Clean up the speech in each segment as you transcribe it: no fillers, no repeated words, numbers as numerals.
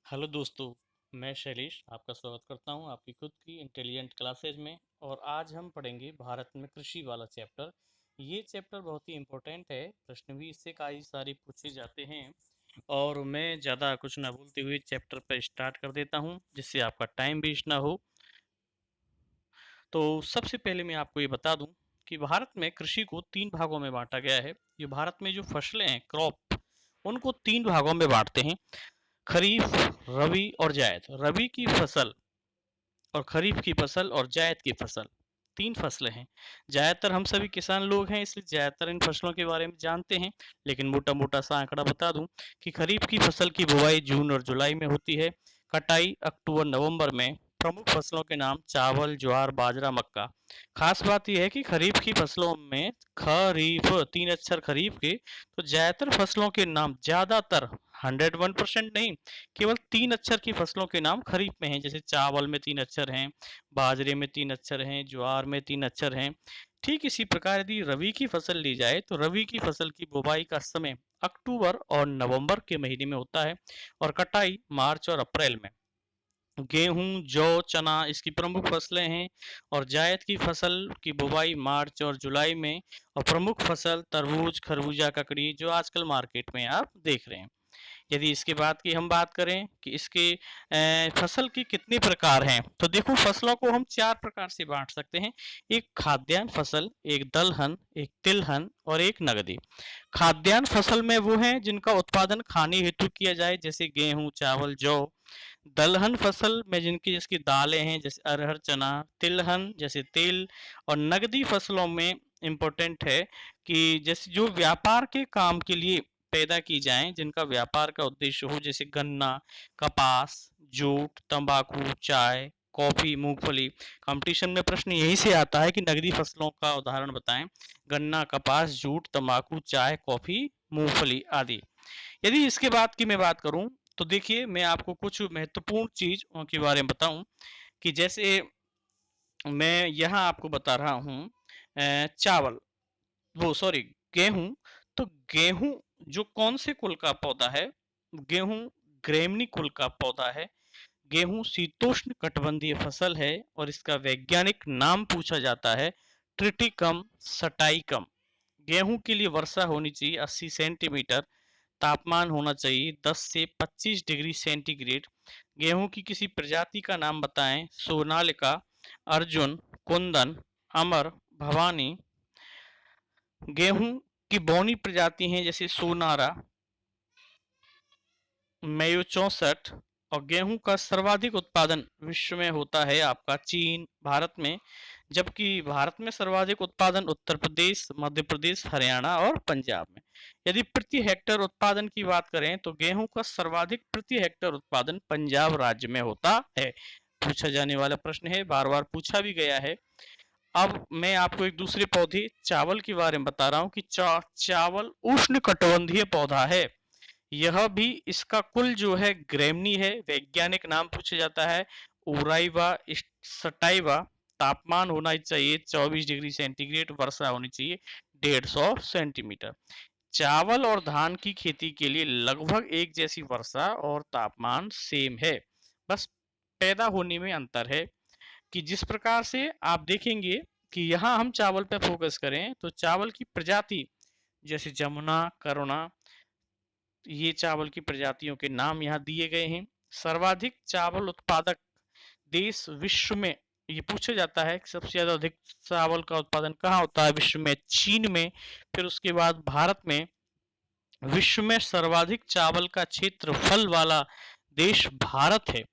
Hello दोस्तों, मैं शैलेश आपका स्वागत करता हूं आपकी खुद की इंटेलिजेंट क्लासेज में। और आज हम पढ़ेंगे भारत में कृषि वाला चैप्टर। ये चैप्टर बहुत ही इम्पोर्टेंट है, प्रश्न भी इससे कई सारे पूछे जाते हैं। और मैं ज़्यादा कुछ ना बोलते हुए चैप्टर पर स्टार्ट कर देता हूं, जिससे आपका टाइम वेस्ट ना हो। तो सबसे पहले मैं आपको ये बता दूं कि भारत में कृषि को तीन भागों में बांटा गया है। ये भारत में जो फसलें हैं, क्रॉप, उनको तीन भागों में बांटते हैं: खरीफ, रबी और जायद। रबी की फसल और खरीफ की फसल और जायद की फसल, तीन फसलें हैं। ज़्यादातर हम सभी किसान लोग हैं, इसलिए ज़्यादातर इन फसलों के बारे में जानते हैं। लेकिन मोटा मोटा सा आंकड़ा बता दूं कि खरीफ की फसल की बुवाई जून और जुलाई में होती है, कटाई अक्टूबर नवंबर में। प्रमुख फसलों के नाम चावल, ज्वार, बाजरा, मक्का। खास बात यह है कि खरीफ की फसलों में खरीफ, तीन अक्षर खरीफ के, तो ज्यादातर फसलों के नाम, ज्यादातर 101% नहीं, केवल तीन अक्षर की फसलों के नाम खरीफ में हैं। जैसे चावल में तीन अक्षर हैं, बाजरे में तीन अक्षर हैं, ज्वार में तीन अक्षर हैं। ठीक इसी प्रकार यदि रबी की फसल ली जाए तो रबी की फसल की बुवाई का समय अक्टूबर और नवंबर के महीने में होता है और कटाई मार्च और अप्रैल में। गेहूं, जौ, चना इसकी प्रमुख फसलें हैं। और जायद की फसल की बुवाई मार्च और जुलाई में। और प्रमुख फसल तरबूज, खरबूजा, ककड़ी, जो आजकल मार्केट में आप देख रहे हैं। यदि इसके बाद की हम बात करें कि इसके फसल के कितने प्रकार हैं, तो देखो, फसलों को हम चार प्रकार से बांट सकते हैं: एक खाद्यान्न फसल, एक दलहन, एक तिलहन और एक नगदी। खाद्यान्न फसल में वो हैं जिनका उत्पादन खाने हेतु किया जाए, जैसे गेहूं, चावल, जौ। दलहन फसल में जिनकी जिसकी दालें हैं, जैसे अरहर, चना। तिलहन जैसे तेल। और नगदी फसलों में इम्पोर्टेंट है कि जैसे जो व्यापार के काम के लिए पैदा की जाएं, जिनका व्यापार का उद्देश्य हो, जैसे गन्ना, कपास, जूट, तंबाकू, चाय, कॉफी, मूंगफली। कंपटीशन में प्रश्न यही से आता है कि नगदी फसलों का उदाहरण बताएं: गन्ना, कपास, जूट, तंबाकू, चाय, कॉफी, मूंगफली आदि। यदि इसके बाद की मैं बात करूं, तो देखिए, मैं आपको कुछ महत्वपूर्ण चीज के बारे में बताऊं कि जैसे मैं यहाँ आपको बता रहा हूँ चावल, वो सॉरी, गेहूं। तो गेहूं जो कौन से कुल का पौधा है? गेहूं ग्रेमनी कुल का पौधा है। गेहूं शीतोष्ण कटिबंधीय फसल है और इसका वैज्ञानिक नाम पूछा जाता है ट्रिटिकम सटाइकम। गेहूं के लिए वर्षा होनी चाहिए 80 सेंटीमीटर। तापमान होना चाहिए 10 से 25 डिग्री सेंटीग्रेड। गेहूं की किसी प्रजाति का नाम बताएं: सोनालिका, अर्जुन, कुंदन, अमर, भवानी। गेहूं की बौनी प्रजाति हैं, जैसे सोनारा, मेयो 64। और गेहूं का सर्वाधिक उत्पादन विश्व में होता है आपका चीन, भारत में। जबकि भारत में सर्वाधिक उत्पादन उत्तर प्रदेश, मध्य प्रदेश, हरियाणा और पंजाब में। यदि प्रति हेक्टेयर उत्पादन की बात करें तो गेहूं का सर्वाधिक प्रति हेक्टेयर उत्पादन पंजाब राज्य में होता है। पूछा जाने वाला प्रश्न है, बार बार पूछा भी गया है। अब मैं आपको एक दूसरे पौधे चावल के बारे में बता रहा हूँ कि चावल उष्ण कटिबंधीय पौधा है। यह भी, इसका कुल जो है ग्रेमनी है। वैज्ञानिक नाम पूछा जाता है ओराइवा सटाइवा। तापमान होना चाहिए 24 डिग्री सेंटीग्रेड। वर्षा होनी चाहिए 150 सेंटीमीटर। चावल और धान की खेती के लिए लगभग एक जैसी वर्षा और तापमान सेम है, बस पैदा होने में अंतर है। कि जिस प्रकार से आप देखेंगे कि यहाँ हम चावल पे फोकस करें तो चावल की प्रजाति, जैसे जमुना, करुणा, ये चावल की प्रजातियों के नाम यहाँ दिए गए हैं। सर्वाधिक चावल उत्पादक देश विश्व में, ये पूछा जाता है कि सबसे ज्यादा अधिक चावल का उत्पादन कहाँ होता है विश्व में? चीन में। फिर उसके बाद भारत में। विश्व में सर्वाधिक चावल का क्षेत्रफल वाला देश भारत है।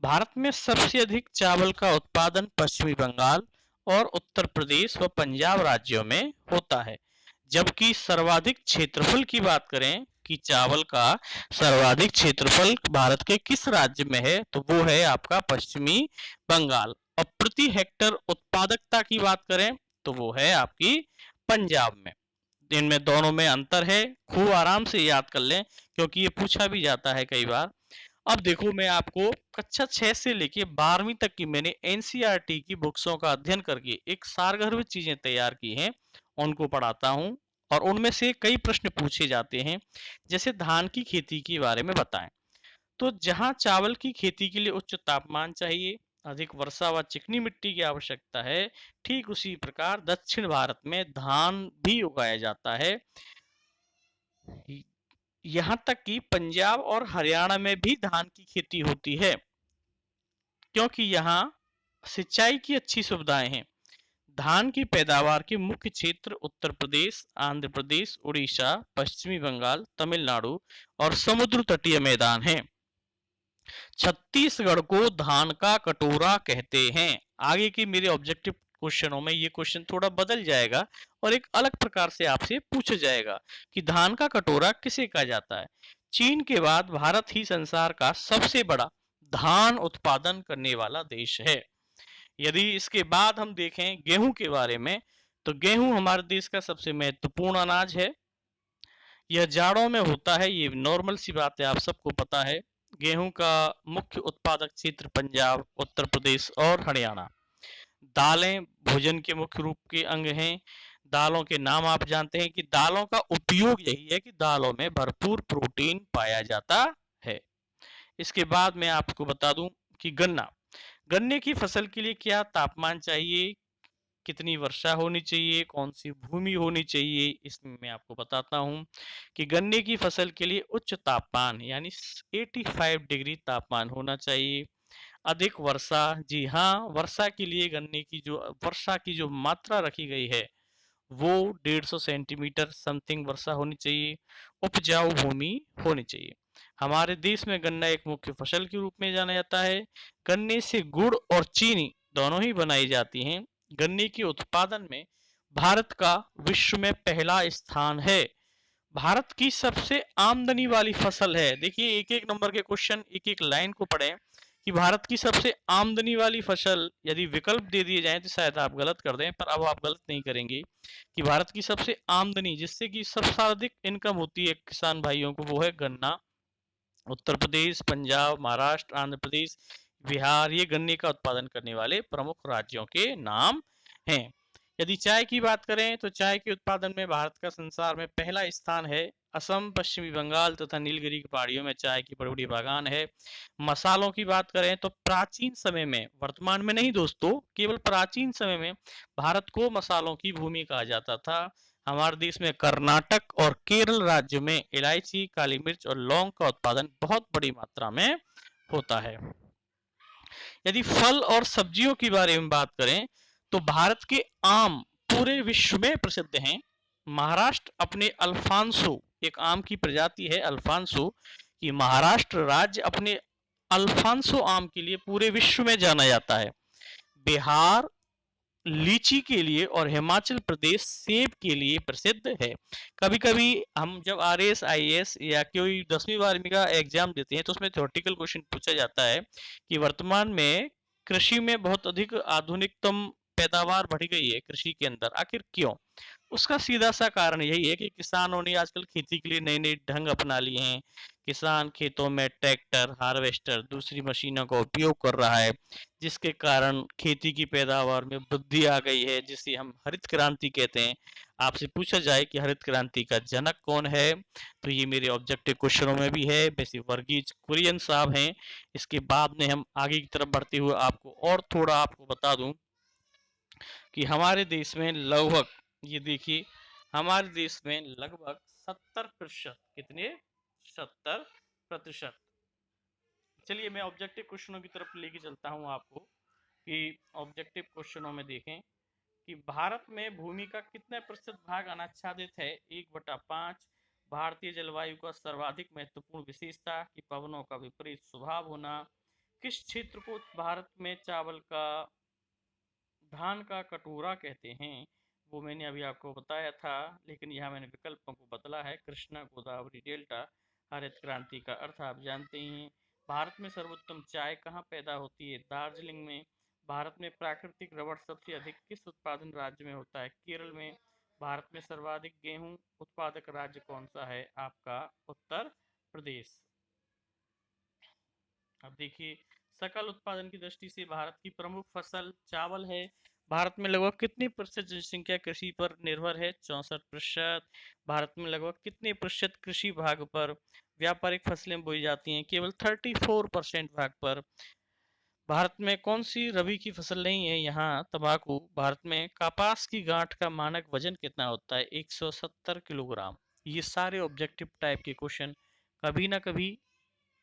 भारत में सबसे अधिक चावल का उत्पादन पश्चिमी बंगाल और उत्तर प्रदेश व पंजाब राज्यों में होता है। जबकि सर्वाधिक क्षेत्रफल की बात करें कि चावल का सर्वाधिक क्षेत्रफल भारत के किस राज्य में है, तो वो है आपका पश्चिमी बंगाल। और प्रति हेक्टर उत्पादकता की बात करें तो वो है आपकी पंजाब में। इनमें दोनों में अंतर है, खूब आराम से याद कर लें क्योंकि ये पूछा भी जाता है कई बार। अब देखो, मैं आपको कक्षा 6 से लेके 12वीं तक की मैंने एनसीईआरटी की बुक्सों का अध्ययन करके एक सारगर्भित चीजें तैयार की हैं, उनको पढ़ाता हूं। और उनमें से कई प्रश्न पूछे जाते हैं, जैसे धान की खेती के बारे में बताएं। तो जहां चावल की खेती के लिए उच्च तापमान चाहिए, अधिक वर्षा व चिकनी मिट्टी की आवश्यकता है, ठीक उसी प्रकार दक्षिण भारत में धान भी उगाया जाता है। यहाँ तक कि पंजाब और हरियाणा में भी धान की खेती होती है, क्योंकि यहाँ सिंचाई की अच्छी सुविधाएं हैं। धान की पैदावार के मुख्य क्षेत्र उत्तर प्रदेश, आंध्र प्रदेश, उड़ीसा, पश्चिमी बंगाल, तमिलनाडु और समुद्र तटीय मैदान हैं। छत्तीसगढ़ को धान का कटोरा कहते हैं। आगे की मेरे ऑब्जेक्टिव क्वेश्चनों में ये क्वेश्चन थोड़ा बदल जाएगा और एक अलग प्रकार से आपसे पूछा जाएगा कि धान का कटोरा किसे कहा जाता है। चीन के बाद भारत ही संसार का सबसे बड़ा धान उत्पादन करने वाला देश है। यदि इसके बाद हम देखें गेहूं के बारे में, तो गेहूं हमारे देश का सबसे महत्वपूर्ण अनाज है। यह जाड़ों में होता है, ये नॉर्मल सी बात है, आप सबको पता है। गेहूं का मुख्य उत्पादक क्षेत्र पंजाब, उत्तर प्रदेश और हरियाणा। दालें भोजन के मुख्य रूप के अंग हैं। दालों के नाम आप जानते हैं कि दालों का उपयोग यही है कि दालों में भरपूर प्रोटीन पाया जाता है। इसके बाद मैं आपको बता दूं कि गन्ने की फसल के लिए क्या तापमान चाहिए, कितनी वर्षा होनी चाहिए, कौन सी भूमि होनी चाहिए, इसमें मैं आपको बताता हूँ कि गन्ने की फसल के लिए उच्च तापमान यानी 85 डिग्री तापमान होना चाहिए। अधिक वर्षा, जी हाँ, वर्षा के लिए गन्ने की जो वर्षा की जो मात्रा रखी गई है वो 150 सेंटीमीटर समथिंग वर्षा होनी चाहिए। उपजाऊ भूमि होनी चाहिए। हमारे देश में गन्ना एक मुख्य फसल के रूप में जाना जाता है। गन्ने से गुड़ और चीनी दोनों ही बनाई जाती हैं। गन्ने के उत्पादन में भारत का विश्व में पहला स्थान है। भारत की सबसे आमदनी वाली फसल है। देखिए एक एक नंबर के क्वेश्चन एक एक लाइन को पढ़ें कि भारत की सबसे आमदनी वाली फसल, यदि विकल्प दे दिए जाएं तो शायद आप गलत कर दें, पर अब आप गलत नहीं करेंगे कि भारत की सबसे आमदनी जिससे कि सबसे अधिक इनकम होती है किसान भाइयों को, वो है गन्ना। उत्तर प्रदेश, पंजाब, महाराष्ट्र, आंध्र प्रदेश, बिहार, ये गन्ने का उत्पादन करने वाले प्रमुख राज्यों के नाम हैं। यदि चाय की बात करें तो चाय के उत्पादन में भारत का संसार में पहला स्थान है। असम, पश्चिमी बंगाल तथा नीलगिरी की पहाड़ियों में चाय की बड़ी बड़ी बागान है। मसालों की बात करें तो प्राचीन समय में, वर्तमान में नहीं दोस्तों, केवल प्राचीन समय में भारत को मसालों की भूमि कहा जाता था। हमारे देश में कर्नाटक और केरल राज्य में इलायची, काली मिर्च और लौंग का उत्पादन बहुत बड़ी मात्रा में होता है। यदि फल और सब्जियों के बारे में बात करें तो भारत के आम पूरे विश्व में प्रसिद्ध हैं। महाराष्ट्र अपने अल्फांसो, एक आम की प्रजाति है अल्फांसो, कि महाराष्ट्र राज्य अपने अल्फांसो आम के लिए पूरे विश्व में जाना जाता है। बिहार लीची के लिए और हिमाचल प्रदेश सेब के लिए प्रसिद्ध है। कभी कभी हम जब आरएएस, आईएएस या कोई 10वीं 12वीं का एग्जाम देते हैं तो उसमें थ्योरेटिकल क्वेश्चन पूछा जाता है कि वर्तमान में कृषि में बहुत अधिक आधुनिकतम पैदावार बढ़ गई है कृषि के अंदर, आखिर क्यों? उसका सीधा सा कारण यही है कि किसानों ने आजकल खेती के लिए नए नए ढंग अपना लिए हैं। किसान खेतों में ट्रैक्टर, हार्वेस्टर, दूसरी मशीनों का उपयोग कर रहा है, जिसके कारण खेती की पैदावार में वृद्धि आ गई है, जिसे हम हरित क्रांति कहते हैं। आपसे पूछा जाए कि हरित क्रांति का जनक कौन है, तो ये मेरे ऑब्जेक्टिव क्वेश्चनों में भी है, वैसे वर्गीज कुरियन साहब हैं। इसके बाद में हम आगे की तरफ बढ़ते हुए आपको और थोड़ा आपको बता दूं कि हमारे देश में लगभग, ये देखिए, हमारे देश में लगभग 70%, कितने, 70%। चलिए मैं ऑब्जेक्टिव क्वेश्चनों की तरफ लेके चलता हूँ आपको कि ऑब्जेक्टिव क्वेश्चनों में देखें कि भारत में भूमि का कितने प्रतिशत भाग अनाच्छादित है। 1/5। भारतीय जलवायु का सर्वाधिक महत्वपूर्ण विशेषता कि पवनों का विपरीत स्वभाव होना। किस क्षेत्र को भारत में चावल का, धान का कटोरा कहते हैं, वो मैंने अभी आपको बताया था, लेकिन यहाँ मैंने विकल्पों को बदला है। कृष्णा, गोदावरी, डेल्टा। हरित क्रांति का अर्थ आप जानते ही हैं। भारत में सर्वोत्तम चाय कहाँ पैदा होती है? दार्जिलिंग में। भारत में प्राकृतिक रबड़ सबसे अधिक किस उत्पादन राज्य में होता है? केरल में। भारत में सर्वाधिक गेहूं उत्पादक राज्य कौन सा है? आपका उत्तर प्रदेश। अब देखिए, सकल उत्पादन की दृष्टि से भारत की प्रमुख फसल चावल है। भारत में लगभग कितनी प्रतिशत जनसंख्या कृषि पर निर्भर है? 64%। भारत में लगभग कितने प्रतिशत कृषि भाग पर व्यापारिक फसलें बोई जाती हैं केवल 34% भाग पर। भारत में कौन सी रबी की फसल नहीं है? यहाँ तंबाकू। भारत में कपास की गांठ का मानक वजन कितना होता है? 170 किलोग्राम। ये सारे ऑब्जेक्टिव टाइप के क्वेश्चन कभी ना कभी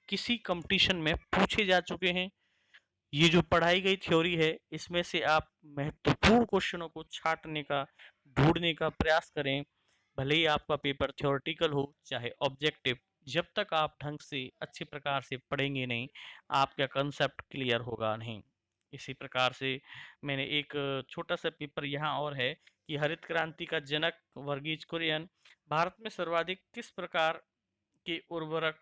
किसी कंपटीशन में पूछे जा चुके हैं। ये जो पढ़ाई गई थ्योरी है, इसमें से आप महत्वपूर्ण क्वेश्चनों को छांटने का, ढूंढने का प्रयास करें। भले ही आपका पेपर थ्योरेटिकल हो चाहे ऑब्जेक्टिव, जब तक आप ढंग से अच्छे प्रकार से पढ़ेंगे नहीं, आपका कंसेप्ट क्लियर होगा नहीं। इसी प्रकार से मैंने एक छोटा सा पेपर यहाँ और है कि हरित क्रांति का जनक वर्गीज कुरियन, भारत में सर्वाधिक किस प्रकार के उर्वरक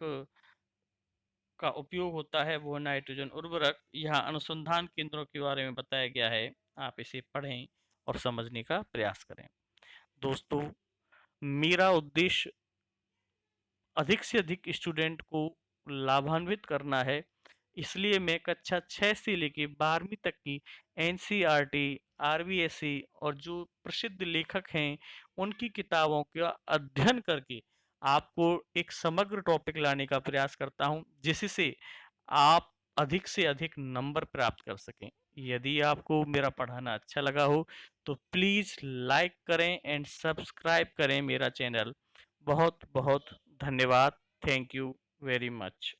का उपयोग होता है? वो नाइट्रोजन उर्वरक। यहाँ अनुसंधान केंद्रों के बारे में बताया गया है, आप इसे पढ़ें और समझने का प्रयास करें। दोस्तों, मेरा उद्देश्य अधिक से अधिक स्टूडेंट को लाभान्वित करना है, इसलिए मैं कक्षा 6 से लेके 12वीं तक की एनसीईआरटी, आरबीएसई और जो प्रसिद्ध लेखक हैं उनकी किताबों का अध्ययन करके आपको एक समग्र टॉपिक लाने का प्रयास करता हूं, जिससे आप अधिक से अधिक नंबर प्राप्त कर सकें। यदि आपको मेरा पढ़ाना अच्छा लगा हो तो प्लीज़ लाइक करें एंड सब्सक्राइब करें मेरा चैनल। बहुत बहुत धन्यवाद। Thank you very much.